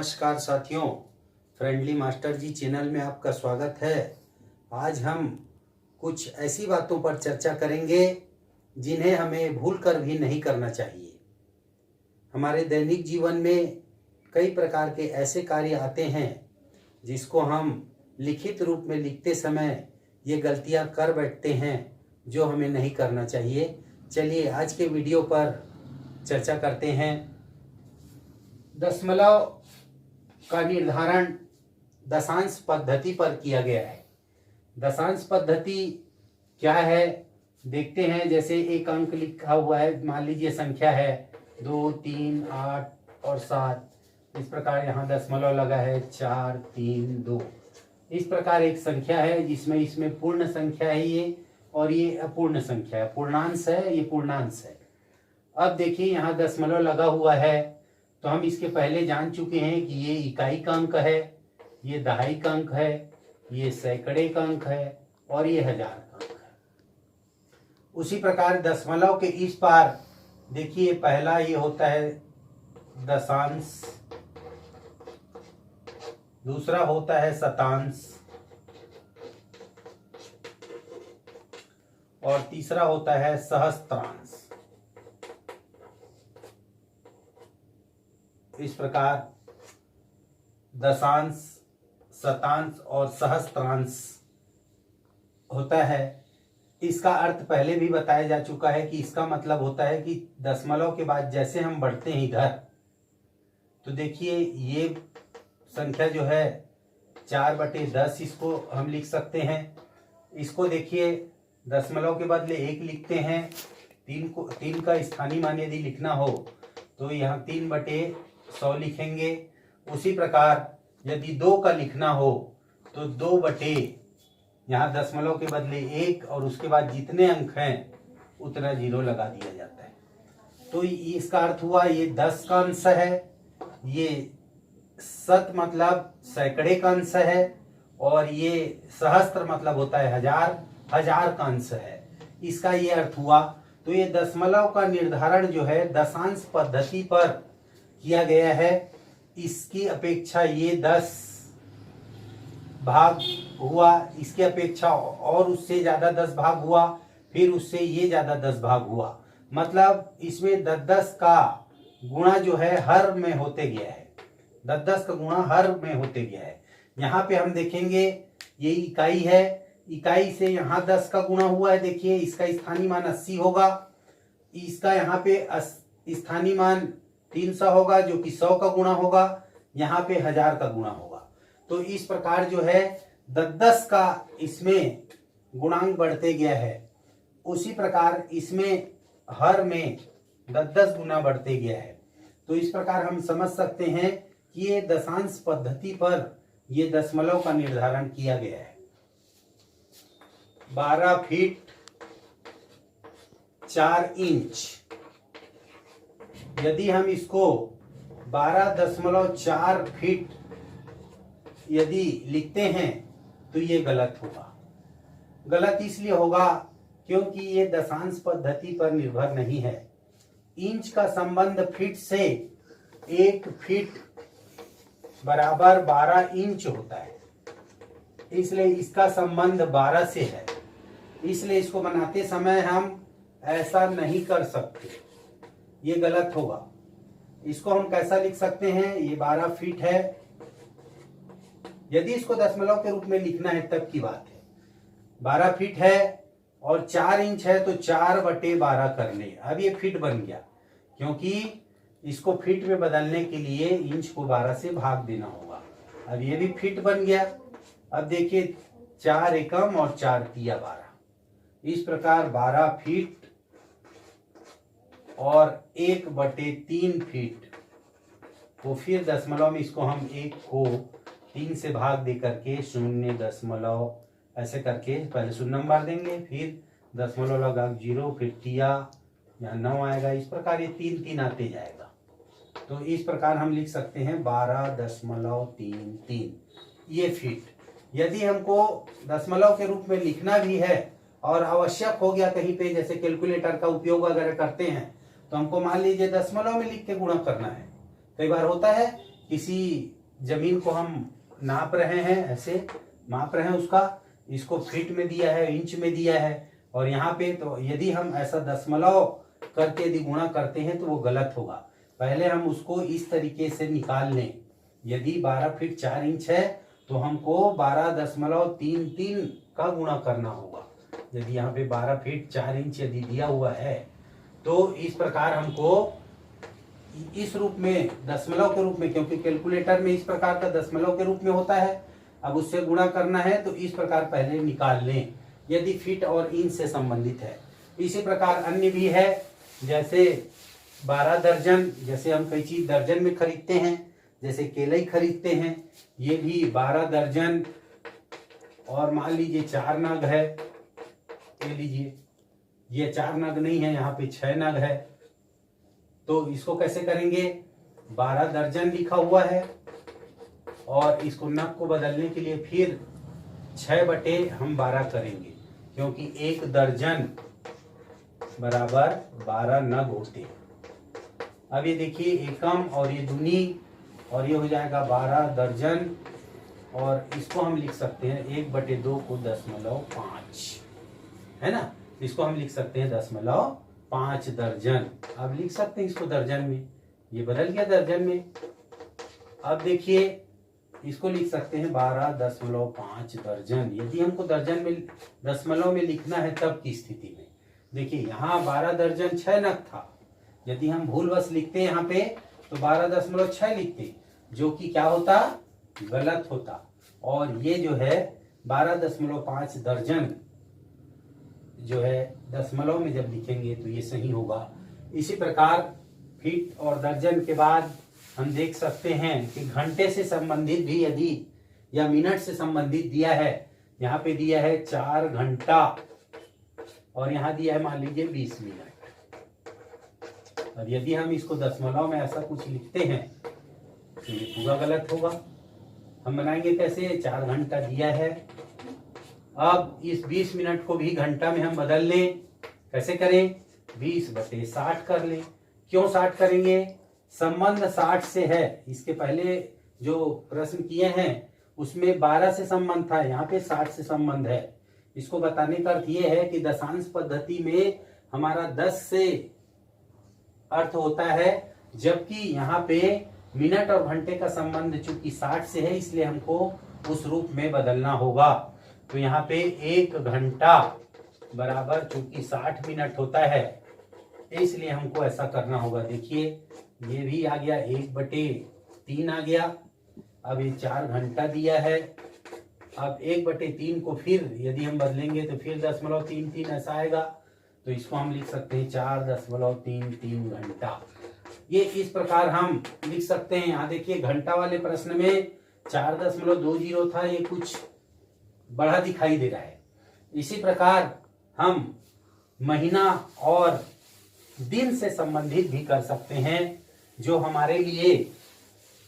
नमस्कार साथियों, friendly master जी channel में आपका स्वागत है। आज हम कुछ ऐसी बातों पर चर्चा करेंगे जिन्हें हमें भूलकर भी नहीं करना चाहिए। हमारे दैनिक जीवन में कई प्रकार के ऐसे कार्य आते हैं जिसको हम लिखित रूप में लिखते समय ये गलतियां कर बैठते हैं जो हमें नहीं करना चाहिए। चलिए आज के वीडियो पर चर्चा करते हैं। दशमलव का निर्धारण दशांश पद्धति पर किया गया है। दशांश पद्धति क्या है देखते हैं। जैसे एक अंक लिखा हुआ है, मान लीजिए संख्या है 2, 3, 8 और 7। इस प्रकार यहाँ दशमलव लगा है 4, 3, 2। इस प्रकार एक संख्या है जिसमें इसमें पूर्ण संख्या है ये, और ये अपूर्ण संख्या है, पूर्णांश है, ये पूर्णांश है। अब देखिए यहाँ दशमलव लगा हुआ है तो हम इसके पहले जान चुके हैं कि ये इकाई का अंक है, ये दहाई का अंक है, ये सैकड़े का अंक है और ये हजार का अंक है। उसी प्रकार दशमलव के इस पार देखिए पहला ये होता है दशांश, दूसरा होता है शतांश और तीसरा होता है सहस्त्रांश। इस प्रकार दशांश, शतांश और सहस्त्रांश होता है। इसका अर्थ पहले भी बताया जा चुका है कि इसका मतलब होता है कि दशमलव के बाद जैसे हम बढ़ते हैं इधर, तो देखिए ये संख्या जो है 4/10 इसको हम लिख सकते हैं। इसको देखिए दशमलव के बदले 1 लिखते हैं। 3 का स्थानीय मान यदि लिखना हो तो यहाँ 3/100 लिखेंगे। उसी प्रकार यदि 2 का लिखना हो तो 2 यहाँ दशमलव के बदले 1 और उसके बाद जितने अंक हैं उतना 0 लगा दिया जाता है। तो इसका अर्थ हुआ ये 10 का अंश है, ये शत मतलब सैकड़े का अंश है और ये सहस्त्र मतलब होता है हजार का अंश है। इसका ये अर्थ हुआ। तो ये दशमलव का निर्धारण जो है दशांश पद्धति पर किया गया है। इसकी अपेक्षा ये 10 भाग हुआ, इसकी अपेक्षा और उससे ज्यादा 10 भाग हुआ, फिर उससे ये ज्यादा 10 भाग हुआ। मतलब इसमें 10 का गुणा जो है हर में होते गया है, 10 का गुणा हर में होते गया है। यहाँ पे हम देखेंगे ये इकाई है, इकाई से यहाँ 10 का गुणा हुआ है। देखिए इसका स्थानीय मान 80 होगा, इसका यहाँ पे स्थानीय मान 300 होगा जो कि 100 का गुणा होगा, यहाँ पे 1000 का गुणा होगा। तो इस प्रकार जो है 10 का इसमें गुणांक बढ़ते गया है। उसी प्रकार इसमें हर में 10 गुना बढ़ते गया है। तो इस प्रकार हम समझ सकते हैं कि ये दशांश पद्धति पर ये दशमलव का निर्धारण किया गया है। 12 फीट 4 इंच, यदि हम इसको 12.4 फीट यदि लिखते हैं तो ये गलत होगा। गलत इसलिए होगा क्योंकि ये दशांश पद्धति पर निर्भर नहीं है। इंच का संबंध फीट से 1 फीट बराबर 12 इंच होता है, इसलिए इसका संबंध 12 से है। इसलिए इसको बनाते समय हम ऐसा नहीं कर सकते, ये गलत होगा। इसको हम कैसा लिख सकते हैं, ये 12 फीट है। यदि इसको दशमलव के रूप में लिखना है तब की बात है। 12 फीट है और 4 इंच है तो 4/12 कर ले। अब ये फीट बन गया, क्योंकि इसको फीट में बदलने के लिए इंच को 12 से भाग देना होगा। अब ये भी फीट बन गया। अब देखिए 4 एकम और 4 तिया 12। इस प्रकार 12 फीट और 1/3 फीट। तो फिर दशमलव में इसको हम 1 को 3 से भाग दे करके 0 ऐसे करके पहले 0 नंबर देंगे, फिर दशमलव लगा 0, फिर तिया यहाँ 9 आएगा। इस प्रकार ये 3 आते जाएगा। तो इस प्रकार हम लिख सकते हैं 12.33 ये फीट। यदि हमको दशमलव के रूप में लिखना भी है और आवश्यक हो गया कहीं पे, जैसे कैलकुलेटर का उपयोग अगर करते हैं तो हमको मान लीजिए दशमलव में लिख के गुणा करना है। कई बार होता है किसी जमीन को हम नाप रहे हैं, ऐसे माप रहे हैं उसका, इसको फीट में दिया है, इंच में दिया है, और यहाँ पे तो यदि हम ऐसा दशमलव करके यदि गुणा करते हैं तो वो गलत होगा। पहले हम उसको इस तरीके से निकाल लें। यदि 12 फीट 4 इंच है तो हमको 12.33 का गुणा करना होगा। यदि यहाँ पे 12 फीट 4 इंच यदि दिया हुआ है तो इस प्रकार हमको इस रूप में, दशमलव के रूप में, क्योंकि कैलकुलेटर में इस प्रकार का दशमलव के रूप में होता है, अब उससे गुणा करना है तो इस प्रकार पहले निकाल लें यदि फीट और इंच से संबंधित है। इसी प्रकार अन्य भी है, जैसे 12 दर्जन, जैसे हम कई चीज दर्जन में खरीदते हैं, जैसे केले ही खरीदते हैं, ये भी 12 दर्जन, और मान लीजिए 4 नग है, ये लीजिए, ये 4 नग नहीं है, यहाँ पे 6 नग है, तो इसको कैसे करेंगे, 12 दर्जन लिखा हुआ है और इसको नग को बदलने के लिए फिर 6/12 करेंगे, क्योंकि 1 दर्जन बराबर 12 नग होते हैं। अब ये देखिए एकम और ये दूनी, और ये हो जाएगा 12 दर्जन, और इसको हम लिख सकते हैं 1/2 को 0.5, है ना, इसको हम लिख सकते हैं 0.5 दर्जन। अब लिख सकते हैं इसको दर्जन में, ये बदल गया दर्जन में। अब देखिए इसको लिख सकते हैं 12.5 दर्जन। यदि हमको दर्जन में, दशमलव में लिखना है तब की स्थिति में, देखिए यहाँ 12 दर्जन 6 नग था, यदि हम भूलवश लिखते यहाँ पे तो 12.6 लिखते, जो कि क्या होता, गलत होता, और ये जो है 12.5 दर्जन जो है दशमलव में जब लिखेंगे तो ये सही होगा। इसी प्रकार फीट और दर्जन के बाद हम देख सकते हैं कि घंटे से संबंधित भी यदि, या मिनट से संबंधित दिया है, यहाँ पे दिया है 4 घंटा और यहाँ दिया है मान लीजिए 20 मिनट। अब यदि हम इसको दशमलव में ऐसा कुछ लिखते हैं तो ये पूरा गलत होगा। हम बनाएंगे कैसे, 4 घंटा दिया है, अब इस 20 मिनट को भी घंटा में हम बदल लें, कैसे करें, 20/60 कर लें। क्यों 60 करेंगे, संबंध 60 से है। इसके पहले जो प्रश्न किए हैं उसमें 12 से संबंध था, यहाँ पे 60 से संबंध है। इसको बताने का अर्थ ये है कि दशांश पद्धति में हमारा 10 से अर्थ होता है, जबकि यहाँ पे मिनट और घंटे का संबंध चूंकि 60 से है, इसलिए हमको उस रूप में बदलना होगा। तो यहाँ पे 1 घंटा बराबर चूंकि 60 मिनट होता है, इसलिए हमको ऐसा करना होगा। देखिए ये भी आ गया, 1/3 आ गया। अब ये 4 घंटा दिया है, अब 1/3 को फिर यदि हम बदलेंगे तो फिर 0.33 ऐसा आएगा, तो इसको हम लिख सकते हैं 4.33 घंटा। ये इस प्रकार हम लिख सकते हैं। यहाँ देखिए घंटा वाले प्रश्न में 4.20 था, ये कुछ बड़ा दिखाई दे रहा है। इसी प्रकार हम महीना और दिन से संबंधित भी कर सकते हैं, जो हमारे लिए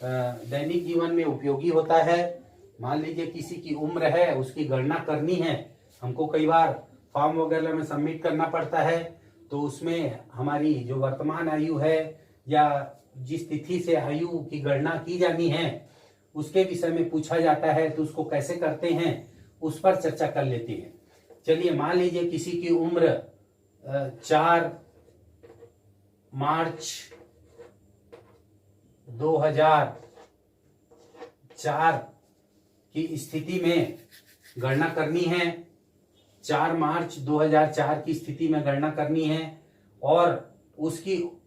दैनिक जीवन में उपयोगी होता है। मान लीजिए किसी की उम्र है, उसकी गणना करनी है, हमको कई बार फॉर्म वगैरह में सबमिट करना पड़ता है, तो उसमें हमारी जो वर्तमान आयु है या जिस तिथि से आयु की गणना की जानी है उसके विषय में पूछा जाता है, तो उसको कैसे करते हैं उस पर चर्चा कर लेते हैं। चलिए मान लीजिए किसी की उम्र 4 मार्च 2004 की स्थिति में गणना करनी है, 4 मार्च 2004 की स्थिति में गणना करनी है, और उसकी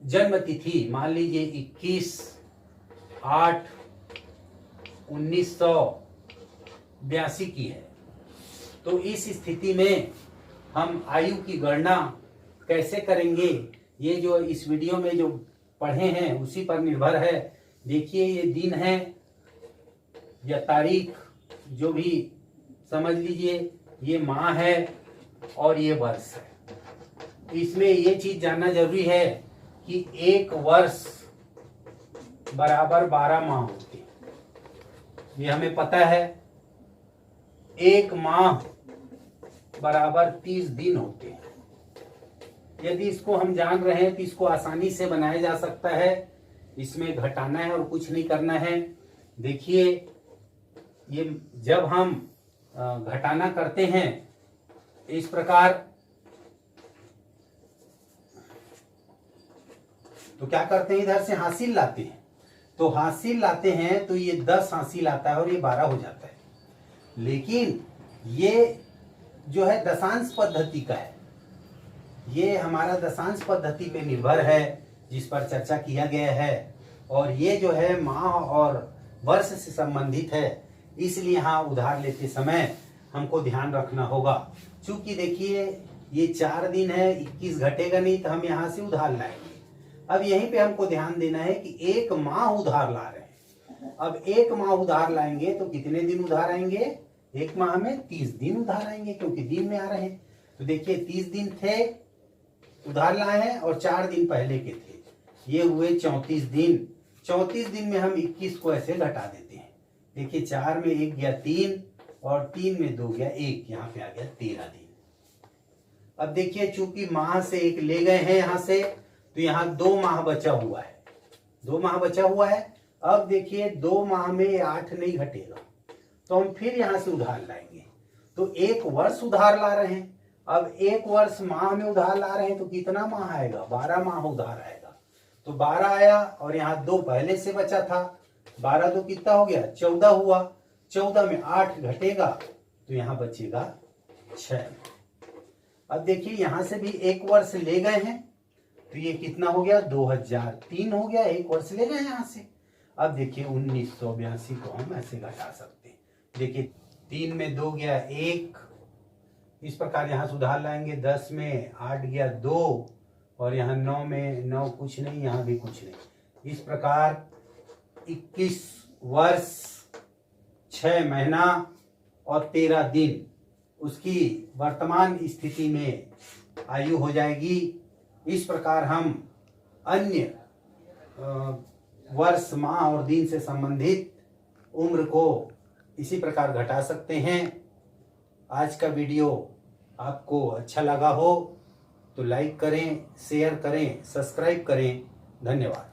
जन्म तिथि मान लीजिए 21/8/1982 की है। तो इस स्थिति में हम आयु की गणना कैसे करेंगे, ये जो इस वीडियो में जो पढ़े हैं उसी पर निर्भर है। देखिए ये दिन है या तारीख, जो भी समझ लीजिए, ये माह है और ये वर्ष है। इसमें ये चीज जानना जरूरी है कि 1 वर्ष बराबर 12 माह होते हैं, ये हमें पता है। 1 माह बराबर 30 दिन होते हैं। यदि इसको हम जान रहे हैं तो इसको आसानी से बनाया जा सकता है इसमें घटाना है और कुछ नहीं करना है। देखिए ये जब हम घटाना करते हैं इस प्रकार, तो क्या करते हैं, इधर से हासिल लाते हैं। तो हासिल लाते हैं तो ये 10 हासिल आता है और ये 12 हो जाता है। लेकिन ये जो है दशांश पद्धति का है, ये हमारा दशांश पद्धति पे निर्भर है जिस पर चर्चा किया गया है। और ये जो है माह और वर्ष से संबंधित है, इसलिए यहाँ उधार लेते समय हमको ध्यान रखना होगा। चूंकि देखिए ये 4 दिन है, 21 घटेगा नहीं तो हम यहाँ से उधार लाएंगे। अब यहीं पे हमको ध्यान देना है कि 1 माह उधार ला रहे हैं। अब 1 माह उधार लाएंगे तो कितने दिन उधार आएंगे, 1 माह में 30 दिन उधार आएंगे, क्योंकि दिन में आ रहे हैं। तो देखिए 30 दिन थे उधार लाए हैं और 4 दिन पहले के थे, ये हुए 34 दिन। 34 दिन में हम 21 को ऐसे घटा देते हैं। देखिए 4 में 1 गया 3 और 3 में 2 गया 1, यहाँ पे आ गया 13 दिन। अब देखिए चूंकि माह से 1 ले गए हैं यहाँ से, तो यहाँ 2 माह बचा हुआ है, 2 माह बचा हुआ है। अब देखिए 2 माह में 8 नहीं घटेगा, तो हम फिर यहाँ से उधार लाएंगे। तो 1 वर्ष उधार ला रहे हैं। अब 1 वर्ष माह में उधार ला रहे हैं तो कितना माह आएगा, 12 माह उधार आएगा। तो 12 आया और यहाँ 2 पहले से बचा था, 12 2 कितना हो गया, 14 हुआ। 14 में 8 घटेगा तो यहाँ बचेगा 6। अब देखिए यहाँ से भी 1 वर्ष ले गए हैं तो ये कितना हो गया, 2003 हो गया, 1 वर्ष ले गए यहाँ से। अब देखिए 1982 को हम ऐसे घटा सकते हैं। देखिए 3 में 2 गया 1, इस प्रकार यहाँ सुधार लाएंगे। 10 में 8 गया 2 और यहाँ 9 में 9 कुछ नहीं, यहाँ भी कुछ नहीं। इस प्रकार 21 वर्ष 6 महीना और 13 दिन उसकी वर्तमान स्थिति में आयु हो जाएगी। इस प्रकार हम अन्य वर्ष माह और दिन से संबंधित उम्र को इसी प्रकार घटा सकते हैं। आज का वीडियो आपको अच्छा लगा हो तो लाइक करें, शेयर करें, सब्सक्राइब करें। धन्यवाद।